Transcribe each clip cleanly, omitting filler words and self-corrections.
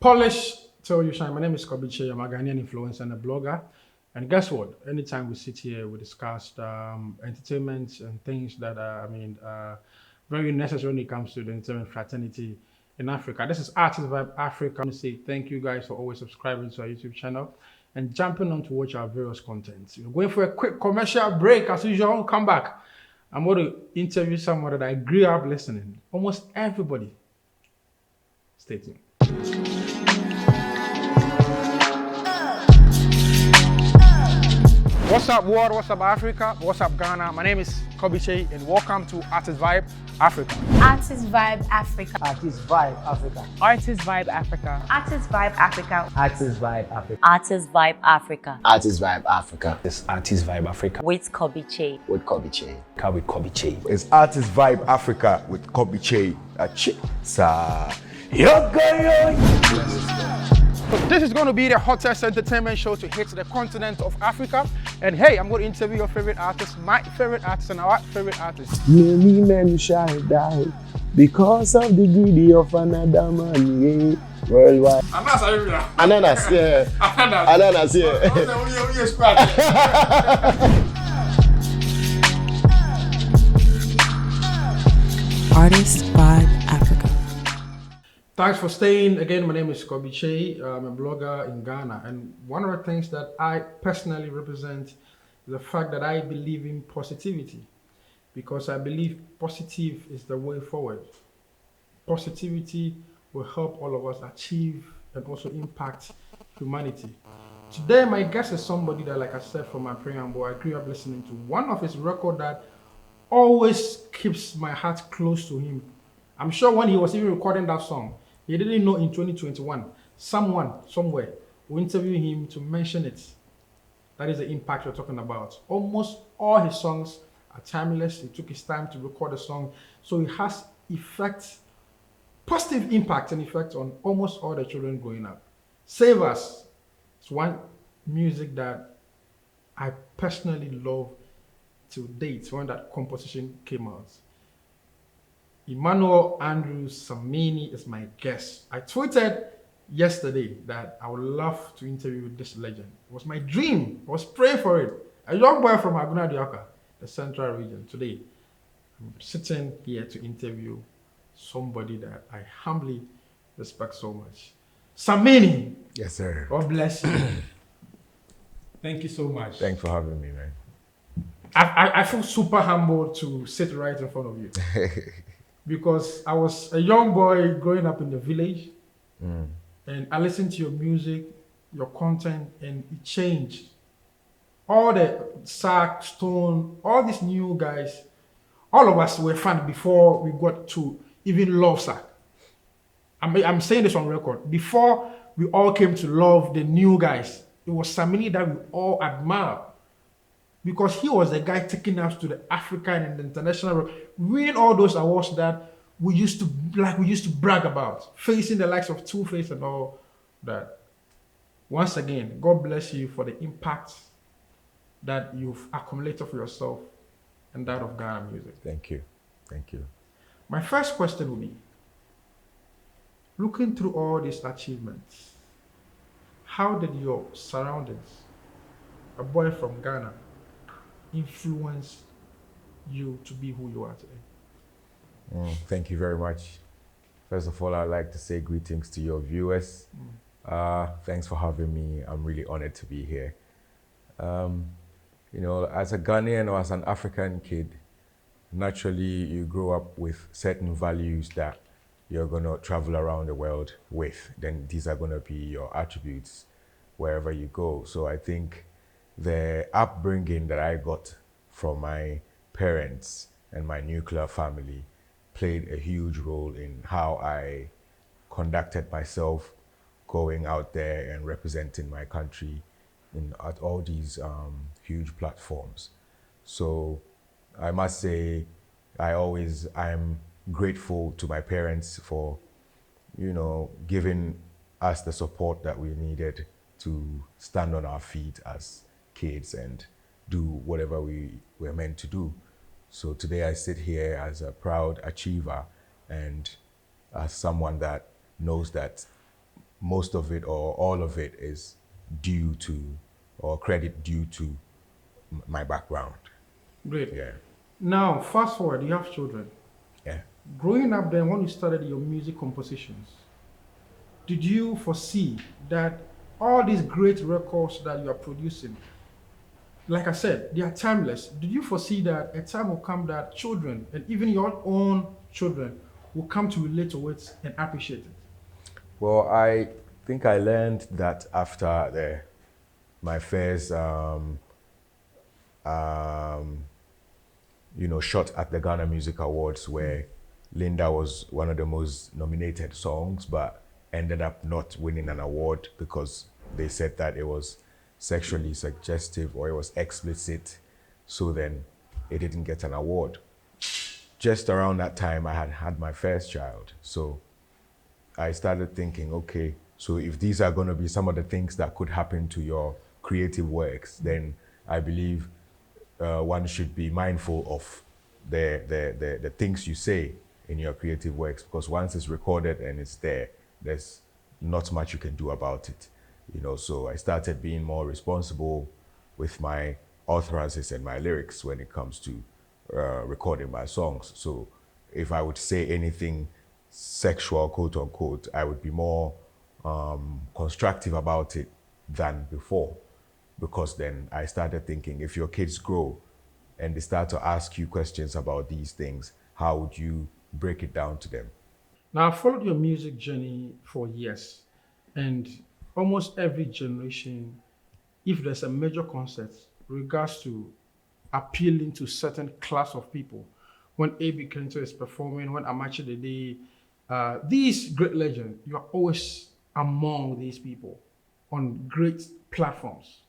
Polish till you shine. My name is Kobby Kyei. I'm a Ghanaian influencer and a blogger. And guess what? Anytime we sit here, we discuss entertainment and things that are very necessary when it comes to the entertainment fraternity in Africa. This is Artist Vibe Africa. I want to say thank you guys for always subscribing to our YouTube channel and jumping on to watch our various contents. We're going for a quick commercial break. As usual, come back. I'm going to interview someone that I grew up listening. Almost everybody. Stay tuned. What's up, world? What's up, Africa? What's up, Ghana? My name is Kobby Kyei, and welcome to Artist Vibe Africa. Artist Vibe Africa. Artist Vibe Africa. Artist Vibe Africa. Artist Vibe Africa. Artist Vibe Africa. Artist Vibe Africa. Artist Vibe Africa. It's Artist Vibe Africa. With Kobby Kyei. With Kobby Kyei. With Kobby Kyei. It's Artist Vibe Africa with Kobby Kyei. So this is going to be the hottest entertainment show to hit the continent of Africa. And hey, I'm going to interview your favorite artist, my favorite artist, and our favorite artist. Many men shall die because of the greedy of another man, yeah. Worldwide. Ananas, yeah. Ananas, yeah. Artist Vibe Africa. Thanks for staying. Again, my name is Kobby Kyei. I'm a blogger in Ghana. And one of the things that I personally represent is the fact that I believe in positivity. Because I believe positive is the way forward. Positivity will help all of us achieve and also impact humanity. Today, my guest is somebody that, like I said from my preamble, I grew up listening to. One of his records that always keeps my heart close to him. I'm sure when he was even recording that song, he didn't know in 2021, someone, somewhere, will interview him to mention it. That is the impact we're talking about. Almost all his songs are timeless. He took his time to record a song. So it has positive impact and effect on almost all the children growing up. Save Us is one music that I personally love to date when that composition came out. Emmanuel Andrew Samini is my guest. I tweeted yesterday that I would love to interview this legend. It was my dream. I was praying for it. A young boy from Aguna Diaka, the central region. Today, I'm sitting here to interview somebody that I humbly respect so much. Samini. Yes, sir. God bless you. Thank you so much. Thanks for having me, man. I feel super humbled to sit right in front of you. Because I was a young boy growing up in the village, and I listened to your music, your content, and it changed. All the Sack, Stone, all these new guys, all of us were fans before we got to even love Sack. I'm saying this on record. Before we all came to love the new guys, it was Samini that we all admired. Because he was the guy taking us to the African and the international, winning all those awards that we used to brag about, facing the likes of Two-Face and all that. Once again, God bless you for the impact that you've accumulated for yourself and that of Ghana music. Thank you. Thank you. My first question will be, looking through all these achievements, how did your surroundings, a boy from Ghana, influence you to be who you are today? Thank you very much. First of all, I'd like to say greetings to your viewers. Thanks for having me. I'm really honored to be here. As a Ghanaian or as an African kid, naturally you grow up with certain values that you're going to travel around the world with. Then these are going to be your attributes wherever you go. So I think the upbringing that I got from my parents and my nuclear family played a huge role in how I conducted myself going out there and representing my country at all these huge platforms. So I must say, I'm grateful to my parents for, giving us the support that we needed to stand on our feet as kids and do whatever we were meant to do. So today I sit here as a proud achiever and as someone that knows that most of it or all of it is due to, or credit due to my background. Great. Yeah, Now, fast forward, you have children. yeah. Growing up then, when you started your music compositions, did you foresee that all these great records that you are producing, like I said, they are timeless? Did you foresee that a time will come that children and even your own children will come to relate to it and appreciate it? Well, I think I learned that after my first, shot at the Ghana Music Awards, where Linda was one of the most nominated songs, but ended up not winning an award because they said that it was sexually suggestive or it was explicit. So then it didn't get an award. Just around that time, I had my first child. So I started thinking, okay, so if these are going to be some of the things that could happen to your creative works, then I believe one should be mindful of the things you say in your creative works, because once it's recorded and it's there, there's not much you can do about it. So I started being more responsible with my utterances and my lyrics when it comes to recording my songs. So if I would say anything sexual, quote unquote, I would be more constructive about it than before, because then I started thinking, if your kids grow and they start to ask you questions about these things, how would you break it down to them? Now, I've followed your music journey for years, and almost every generation, if there's a major concept regards to appealing to certain class of people, when A.B. Kento is performing, when Amache Dede, these great legends, you are always among these people on great platforms.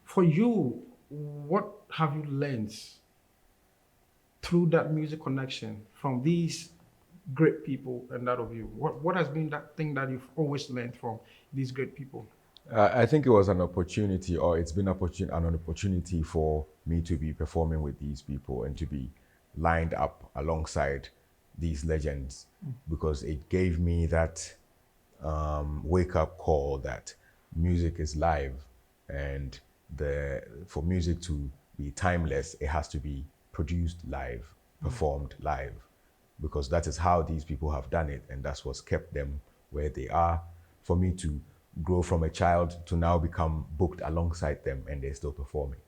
For you, what have you learned through that music connection from these great people and that of you? What has been that thing that you've always learned from these great people? I think it was an opportunity, or it's been an opportunity for me to be performing with these people and to be lined up alongside these legends, because it gave me that wake-up call that music is live, and for music to be timeless, it has to be produced live, performed live, because that is how these people have done it, and that's what's kept them where they are. For me to grow from a child to now become booked alongside them, and they're still performing.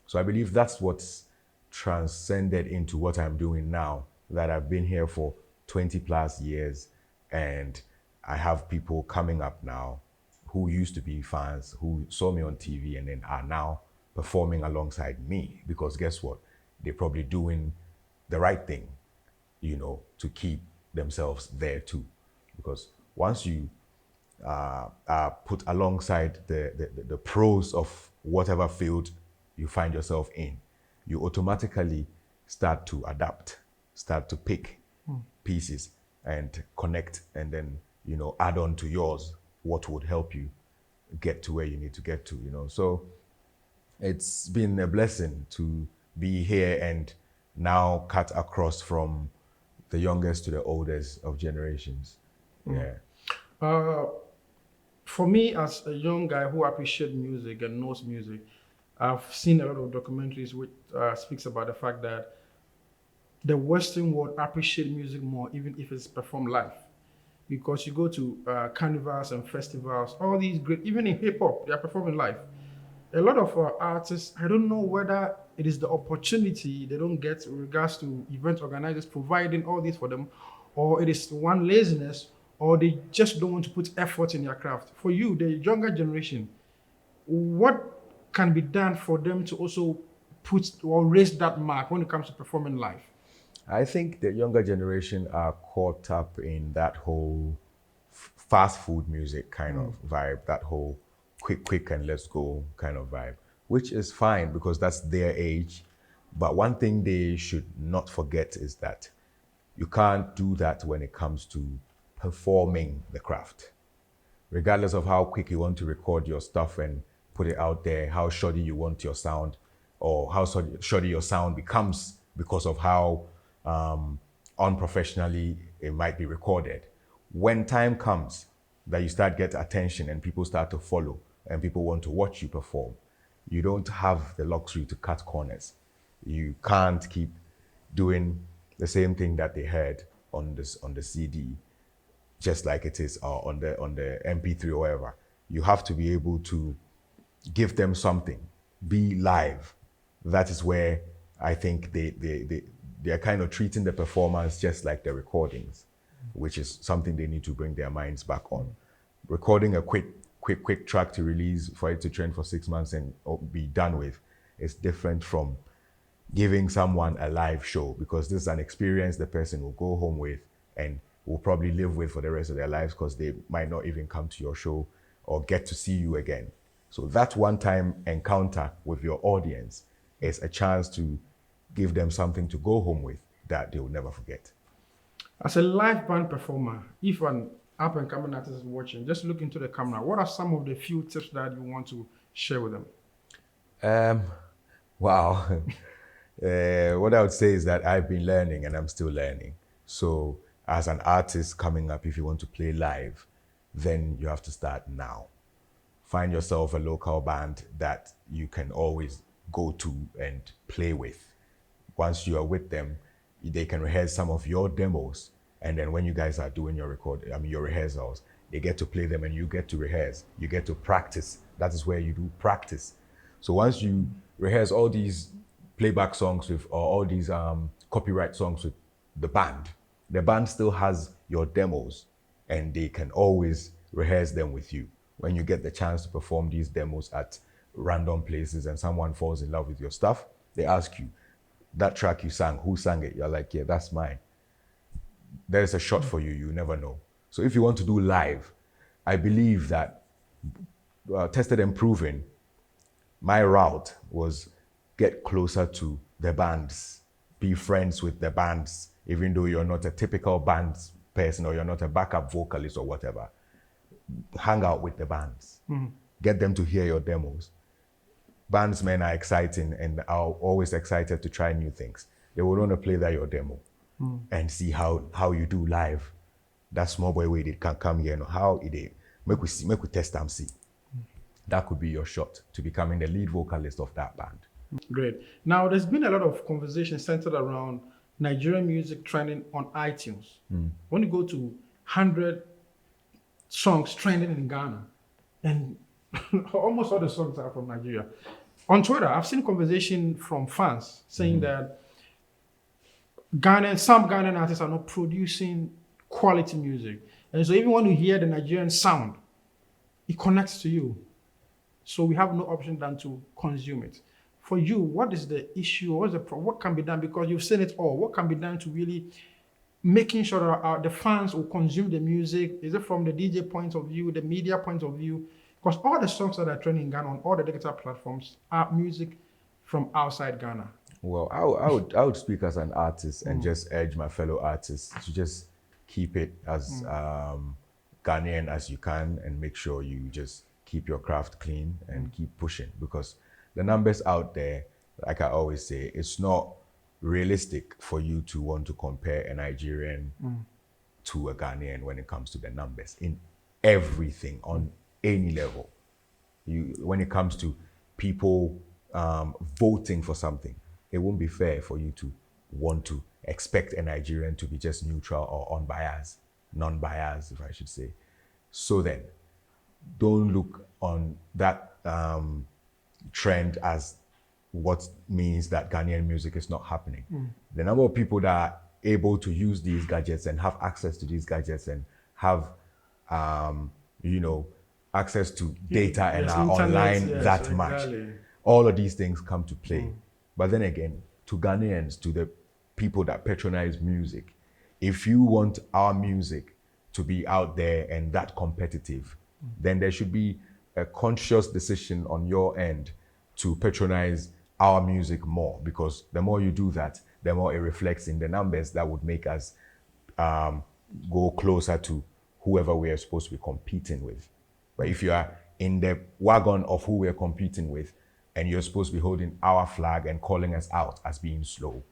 So I believe that's what's transcended into what I'm doing now, that I've been here for 20 plus years, and I have people coming up now who used to be fans, who saw me on TV and then are now performing alongside me, because guess what? They're probably doing the right thing, to keep themselves there too. Because once you are put alongside the pros of whatever field you find yourself in, you automatically start to adapt, start to pick pieces and connect, and then, add on to yours what would help you get to where you need to get to, So it's been a blessing to be here and now cut across from the youngest to the oldest of generations. Yeah. For me, as a young guy who appreciates music and knows music, I've seen a lot of documentaries which speaks about the fact that the Western world appreciate music more, even if it's performed live. Because you go to carnivals and festivals, all these great, even in hip hop, they are performing live. A lot of artists, I don't know whether it is the opportunity they don't get in regards to event organizers providing all this for them, or it is one laziness, or they just don't want to put effort in their craft. For you, the younger generation, what can be done for them to also put or raise that mark when it comes to performing live? I think the younger generation are caught up in that whole fast food music kind of vibe, that whole quick and let's go kind of vibe, which is fine because that's their age. But one thing they should not forget is that you can't do that when it comes to performing the craft. Regardless of how quick you want to record your stuff and put it out there, how shoddy you want your sound, or how shoddy your sound becomes because of how unprofessionally it might be recorded. When time comes that you start get attention and people start to follow and people want to watch you perform, you don't have the luxury to cut corners. You can't keep doing the same thing that they heard on the CD, just like it is on the MP3 or whatever. You have to be able to give them something, be live. That is where I think they are kind of treating the performance just like the recordings, which is something they need to bring their minds back on. Recording a quick track to release for it to trend for 6 months and be done with is different from giving someone a live show, because this is an experience the person will go home with and will probably live with for the rest of their lives, because they might not even come to your show or get to see you again. So that one-time encounter with your audience is a chance to give them something to go home with that they will never forget. As a live band performer, if an up-and-coming artist is watching, just look into the camera. What are some of the few tips that you want to share with them? Wow. What I would say is that I've been learning and I'm still learning. So as an artist coming up, if you want to play live, then you have to start now. Find yourself a local band that you can always go to and play with. Once you are with them, they can rehearse some of your demos. And then when you guys are doing your your rehearsals, they get to play them and you get to rehearse. You get to practice. That is where you do practice. So once you rehearse all these playback songs with, or all these copyright songs with the band still has your demos and they can always rehearse them with you. When you get the chance to perform these demos at random places and someone falls in love with your stuff, they ask you, that track you sang, who sang it? You're like, yeah, that's mine. There is a shot for you, you never know. So if you want to do live, I believe that tested and proven, my route was get closer to the bands, be friends with the bands, even though you're not a typical band person or you're not a backup vocalist or whatever. Hang out with the bands, get them to hear your demos. Bandsmen are exciting and are always excited to try new things. They will want to play that your demo and see how you do live. That small boy way they can come here and how it make we test and see. That could be your shot to becoming the lead vocalist of that band. Great. Now, there's been a lot of conversation centered around Nigerian music trending on iTunes. When you go to 100 songs trending in Ghana, and almost all the songs are from Nigeria. On Twitter, I've seen conversation from fans saying that some Ghanaian artists are not producing quality music. And so even when you hear the Nigerian sound, it connects to you. So we have no option than to consume it. For you, what is the issue? What can be done? Because you've seen it all. What can be done to really making sure that the fans will consume the music? Is it from the DJ point of view, the media point of view? Because all the songs that are trending in Ghana on all the digital platforms are music from outside Ghana. Well, I would speak as an artist and just urge my fellow artists to just keep it as Ghanaian as you can and make sure you just keep your craft clean and keep pushing, because the numbers out there, like I always say, it's not realistic for you to want to compare a Nigerian to a Ghanaian when it comes to the numbers in everything on any level. When it comes to people voting for something, it won't be fair for you to want to expect a Nigerian to be just neutral or unbiased, non-biased, if I should say. So then, don't look on that trend as what means that Ghanaian music is not happening. The number of people that are able to use these gadgets and have access to these gadgets and have, access to data and are online that much, all of these things come to play. But then again, to Ghanaians, to the people that patronize music, if you want our music to be out there and that competitive, then there should be a conscious decision on your end to patronize our music more, because the more you do that, the more it reflects in the numbers that would make us go closer to whoever we are supposed to be competing with. But if you are in the wagon of who we are competing with and you're supposed to be holding our flag and calling us out as being slow,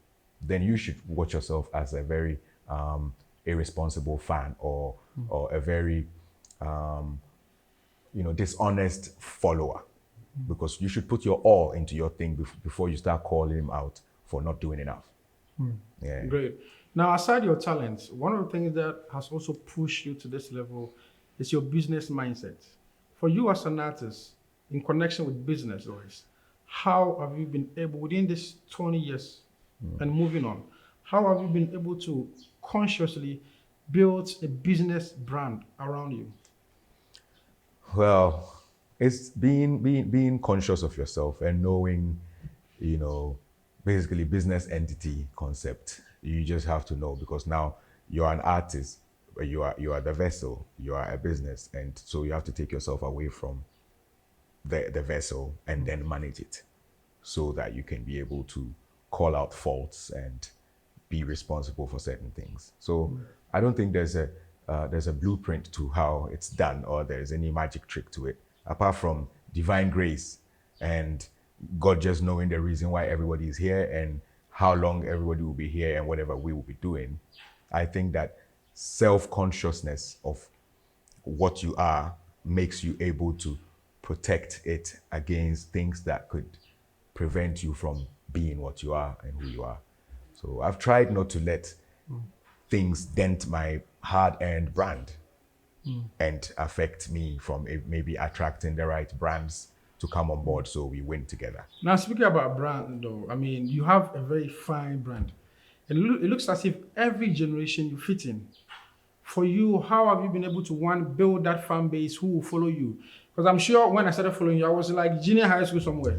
then you should watch yourself as a very irresponsible fan or a very dishonest follower, because you should put your all into your thing before you start calling him out for not doing enough. Yeah. Great. Now, aside your talents, one of the things that has also pushed you to this level is your business mindset. For you as an artist, in connection with business, always, how have you been able, within this 20 years and moving on, how have you been able to consciously build a business brand around you? Well, it's being conscious of yourself and knowing, basically business entity concept. You just have to know, because now you're an artist, but you are the vessel, you are a business, and so you have to take yourself away from the vessel and then manage it, so that you can be able to call out faults and be responsible for certain things. So I don't think there's a blueprint to how it's done, or there's any magic trick to it, apart from divine grace and God just knowing the reason why everybody is here and how long everybody will be here and whatever we will be doing. I think that self-consciousness of what you are makes you able to protect it against things that could prevent you from being what you are and who you are. So I've tried not to let things dent my hard-earned brand and affect me from maybe attracting the right brands to come on board so we win together. Now, speaking about brand, though, I mean, you have a very fine brand. And it looks as if every generation you fit in. For you, how have you been able to, one, build that fan base who will follow you? Because I'm sure when I started following you, I was like junior high school somewhere.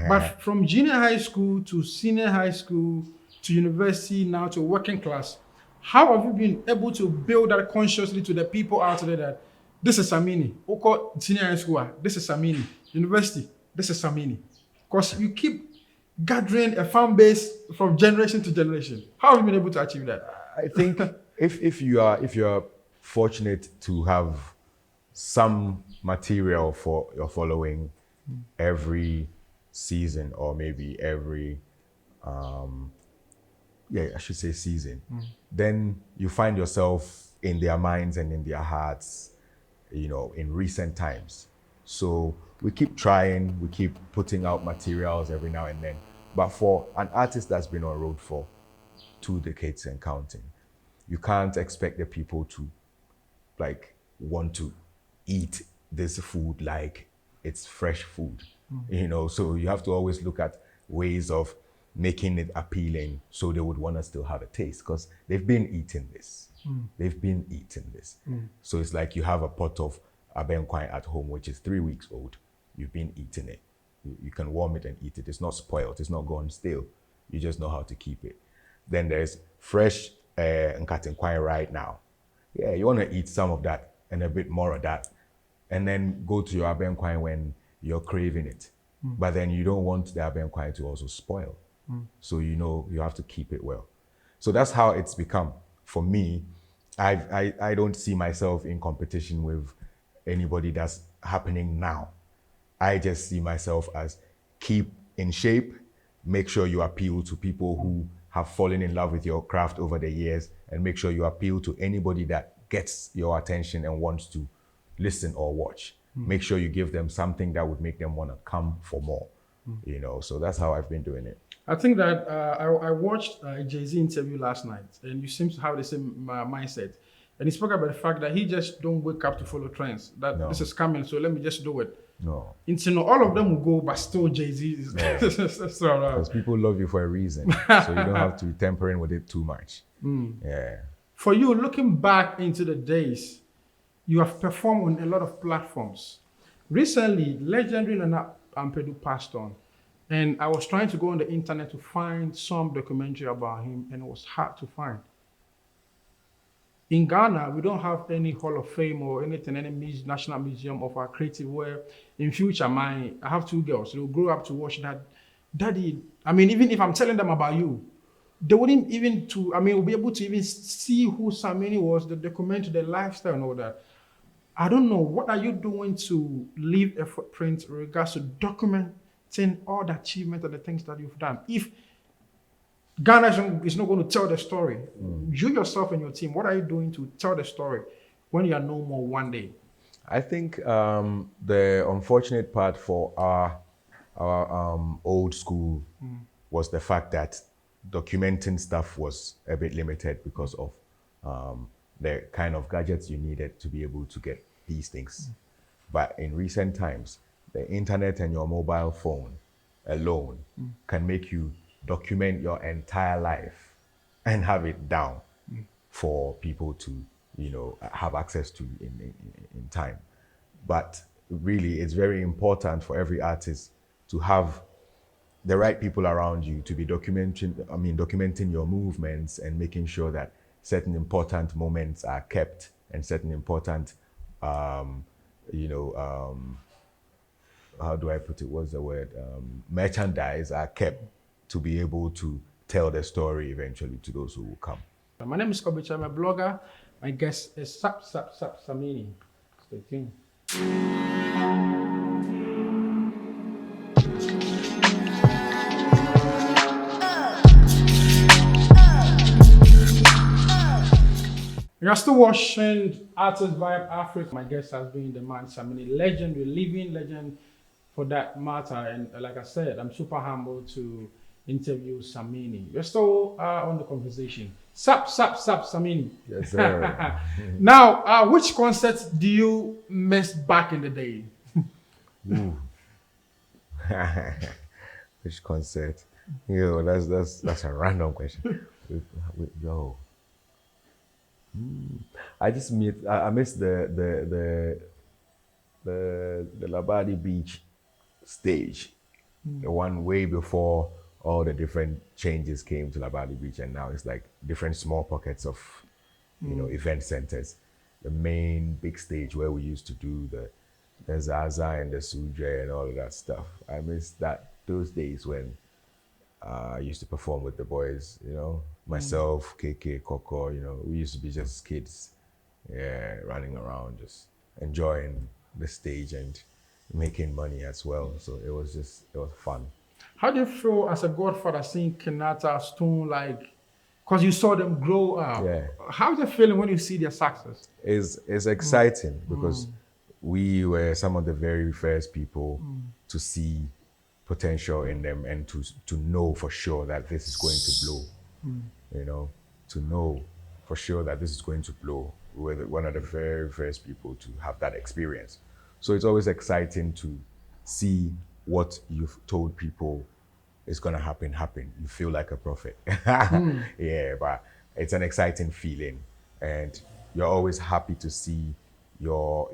But from junior high school to senior high school to university, now to working class, how have you been able to build that consciously to the people out there that this is Samini? Oko senior high school, this is Samini. University, this is Samini. Because you keep gathering a fan base from generation to generation. How have you been able to achieve that? I think if you are fortunate to have some material for your following every season, or maybe every I should say season, then you find yourself in their minds and in their hearts, in recent times. So we keep trying, we keep putting out materials every now and then. But for an artist that's been on road for 2 decades and counting, you can't expect the people to want to eat this food like it's fresh food, so you have to always look at ways of making it appealing so they would want to still have a taste, because they've been eating this. So it's like you have a pot of abenkwai at home, which is 3 weeks old. You've been eating it. You can warm it and eat it. It's not spoiled. It's not gone stale. You just know how to keep it. Then there's fresh nkatenkwai right now. Yeah, you want to eat some of that and a bit more of that, and then go to your abenkwai when you're craving it. But then you don't want the abenkwai to also spoil. So you have to keep it well. So that's how it's become. For me, I don't see myself in competition with anybody that's happening now. I just see myself as keep in shape, make sure you appeal to people who have fallen in love with your craft over the years, and make sure you appeal to anybody that gets your attention and wants to listen or watch. Make sure you give them something that would make them want to come for more. So that's how I've been doing it. I think that I watched a Jay-Z interview last night, and you seem to have the same mindset. And he spoke about the fact that he just don't wake up to follow trends. This is coming, so let me just do it. No. All of them will go, but still Jay-Z is because people love you for a reason, so you don't have to be tampering with it too much. Yeah. For you, looking back into the days, you have performed on a lot of platforms. Recently, legendary Nana Ampedu passed on, and I was trying to go on the internet to find some documentary about him, and it was hard to find. In Ghana, we don't have any Hall of Fame or anything, any national museum of our creative, where in future, I have 2 girls, they'll grow up to watch that. Daddy, even if I'm telling them about you, they wouldn't even we'll be able to even see who Samini was, the documentary, the lifestyle and all that. I don't know, what are you doing to leave a footprint in regards to documenting all the achievements and the things that you've done? If Ghana is not going to tell the story, you yourself and your team, what are you doing to tell the story when you are no more one day? I think the unfortunate part for our old school was the fact that documenting stuff was a bit limited because of the kind of gadgets you needed to be able to get these things. But in recent times, the internet and your mobile phone alone can make you document your entire life and have it down for people to, have access to in time. But really, it's very important for every artist to have the right people around you to be documenting your movements and making sure that certain important moments are kept and certain important, how do I put it? What's the word? Merchandise are kept to be able to tell the story eventually to those who will come. My name is Kobby Kyei. I'm a blogger. My guest is Samini. Stay tuned. You're still watching Artist Vibe Africa. My guest has been the man Samini, legend, a living legend for that matter. And like I said, I'm super humbled to interview Samini. You're still on the conversation. Samini. Yes, sir. Now, which concerts do you miss back in the day? Which concert? Yo, that's a random question. Yo. I miss the Labadi Beach stage, the one way before all the different changes came to Labadi Beach, and now it's like different small pockets of, event centers. The main big stage where we used to do the Zaza and the Suje and all of that stuff. I miss those days when I used to perform with the boys, myself, KK, Coco, we used to be just kids, running around, just enjoying the stage and making money as well. So it was fun. How do you feel as a godfather seeing Kenyatta, Stone, because you saw them grow up? Yeah. How's it feeling when you see their success? It's exciting because we were some of the very first people to see potential in them and to know for sure that this is going to blow, to know for sure that this is going to blow. We were one of the very first people to have that experience. So it's always exciting to see what you've told people is going to happen. You feel like a prophet. Yeah, but it's an exciting feeling. And you're always happy to see your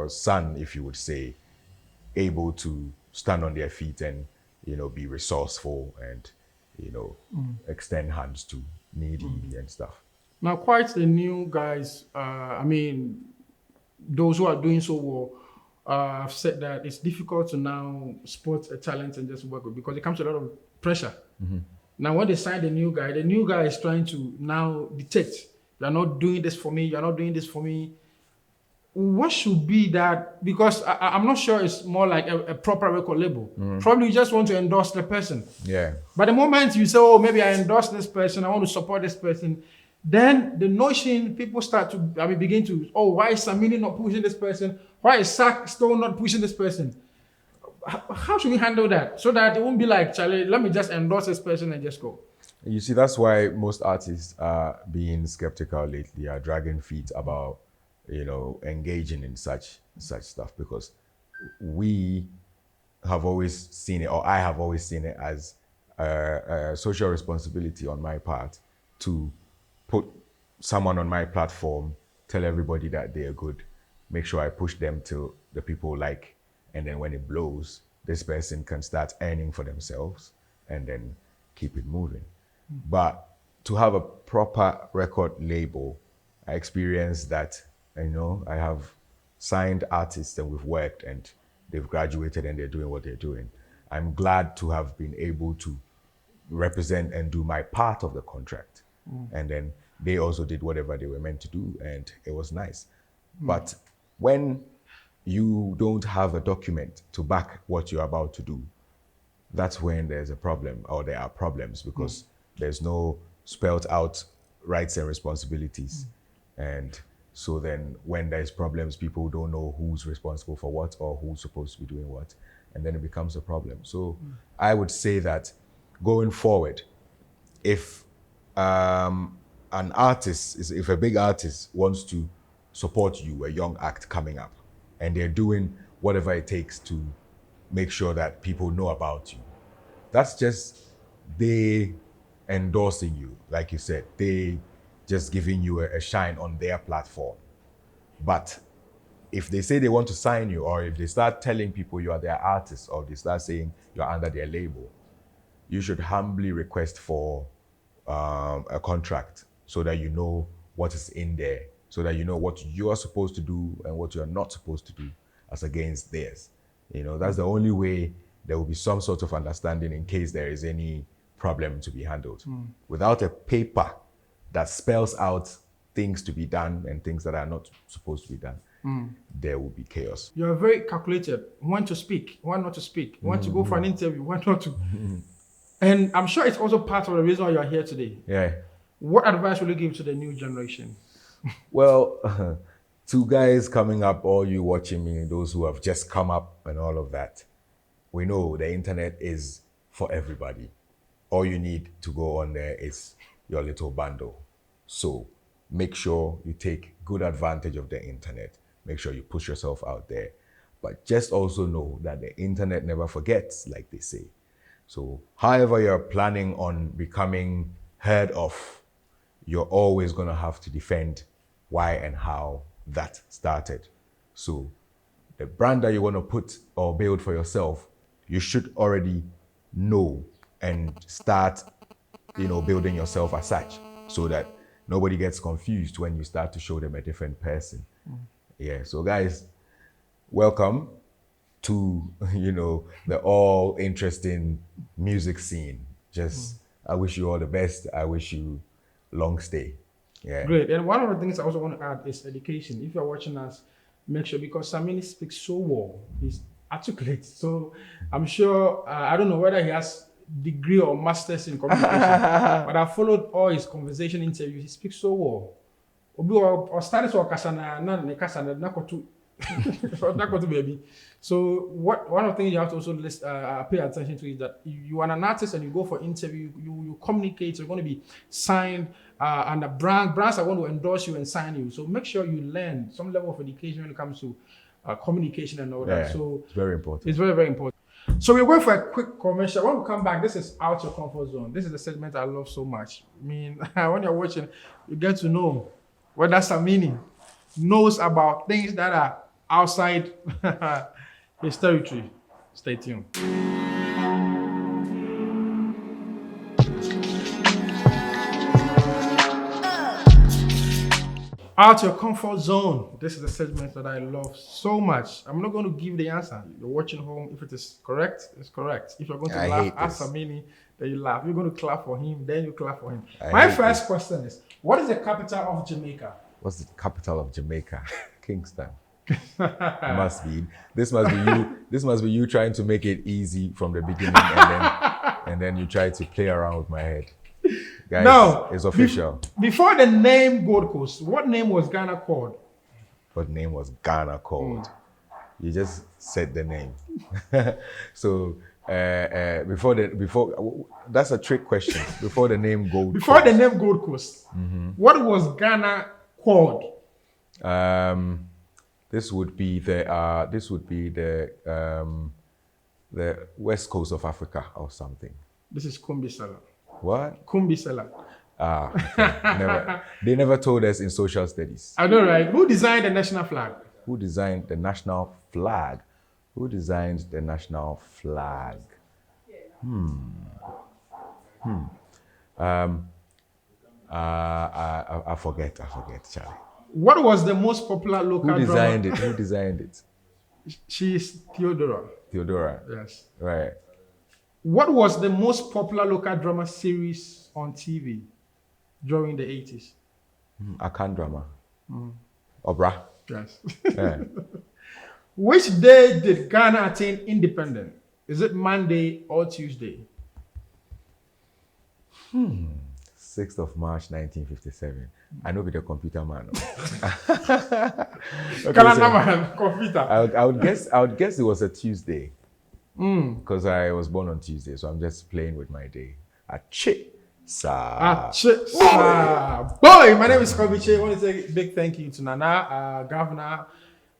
son, if you would say, able to stand on their feet and, be resourceful and, extend hands to needy and stuff. Now, quite the new guys, those who are doing so well, have said that it's difficult to now spot a talent and just work with because it comes to a lot of pressure. Now, when they sign the new guy is trying to now detect, you're not doing this for me, you're not doing this for me. What should be that? Because I'm not sure it's more like a proper record label. Probably you just want to endorse the person. Yeah. But the moment you say, oh, maybe I endorse this person, I want to support this person, then the notion, people start to begin to, oh, why is Samini not pushing this person? Why is Stone not pushing this person? How should we handle that? So that it won't be like, Charlie, let me just endorse this person and just go. You see, that's why most artists are being skeptical lately, are dragging feet about, engaging in such stuff, because we have always seen it, or I have always seen it as a social responsibility on my part to put someone on my platform, tell everybody that they are good, make sure I push them till the people like, and then when it blows, this person can start earning for themselves and then keep it moving. But to have a proper record label, I experienced that, I have signed artists and we've worked and they've graduated and they're doing what they're doing. I'm glad to have been able to represent and do my part of the contract. And then they also did whatever they were meant to do, and it was nice. But when you don't have a document to back what you're about to do, that's when there's a problem, or there are problems, because there's no spelled out rights and responsibilities. And So then when there's problems, people don't know who's responsible for what or who's supposed to be doing what. And then it becomes a problem. So I would say that going forward, if an artist, if a big artist wants to support you, a young act coming up, and they're doing whatever it takes to make sure that people know about you, that's just they endorsing you, like you said, they just giving you a shine on their platform. But if they say they want to sign you, or if they start telling people you are their artist, or they start saying you're under their label, you should humbly request for a contract so that you know what is in there, so that you know what you are supposed to do and what you are not supposed to do as against theirs. You know, that's the only way there will be some sort of understanding in case there is any problem to be handled. Without a paper that spells out things to be done and things that are not supposed to be done, there will be chaos. You're very calculated. When to speak, when not to speak, when to go for an interview, when not to. And I'm sure it's also part of the reason why you're here today. Yeah. What advice will you give to the new generation? Well, to guys coming up, all you watching me, those who have just come up and all of that, we know the internet is for everybody. All you need to go on there is your little bundle. So make sure you take good advantage of the internet. Make sure you push yourself out there. But just also know that the internet never forgets, like they say. So however you're planning on becoming heard of, you're always going to have to defend why and how that started. So the brand that you want to put or build for yourself, you should already know and start, building yourself as such, so that nobody gets confused when you start to show them a different person. Yeah, so guys, welcome to, the all interesting music scene. I wish you all the best. I wish you long stay. Yeah. Great. And one of the things I also want to add is education. If you're watching us, make sure, because Samini speaks so well, he's articulate. So I'm sure, I don't know whether he has degree or masters in communication, but I followed all his conversation interviews. He speaks so well. Or studies or kasana baby. So one of the things you have to also pay attention to is that you are an artist and you go for interview, you communicate, you're going to be signed, and the brands are going to endorse you and sign you. So make sure you learn some level of education when it comes to communication and all that. So it's very important. It's very, very important. So we're going for a quick commercial. When we come back, this is Out Your Comfort Zone. This is the segment I love so much. I mean, when you're watching, you get to know whether Samini knows about things that are outside his territory. Stay tuned. Out your comfort zone. This is the segment that I love so much. I'm not going to give the answer. You're watching home. If it is correct, it's correct. If you're going to laugh at Samini, then you laugh. You're going to clap for him, then you clap for him. My first question is, what is the capital of Jamaica? What's the capital of Jamaica? Kingston. Must be. This must be you. This must be you trying to make it easy from the beginning, and then you try to play around with my head. Guys, no, it's official. Before the name Gold Coast, what name was Ghana called? What name was Ghana called? You just said the name. So before that's a trick question. Before the name Gold Coast. Before the name Gold Coast, what was Ghana called? This would be the west coast of Africa or something. This is Kumbisala. What? Kumbisala. Okay. They never told us in social studies. I know, right? Who designed the national flag? Who designed the national flag? Who designed the national flag? I forget, Charlie. What was the most popular local Who designed drama? it? Who designed it? She's Theodora. Theodora. Yes. Right. What was the most popular local drama series on TV during the 80s? Akan drama. Obra. Yes. Yeah. Which day did Ghana attain independence? Is it Monday or Tuesday? 6th of March, 1957. I know be the computer man. Calendar computer. I would guess it was a Tuesday. Because I was born on Tuesday, so I'm just playing with my day. Attain. Boy, my name is Kobby Kyei. I want to say a big thank you to Nana, Governor.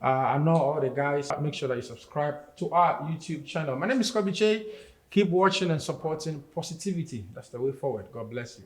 I know all the guys. Make sure that you subscribe to our YouTube channel. My name is Kobby Kyei. Keep watching and supporting positivity. That's the way forward. God bless you.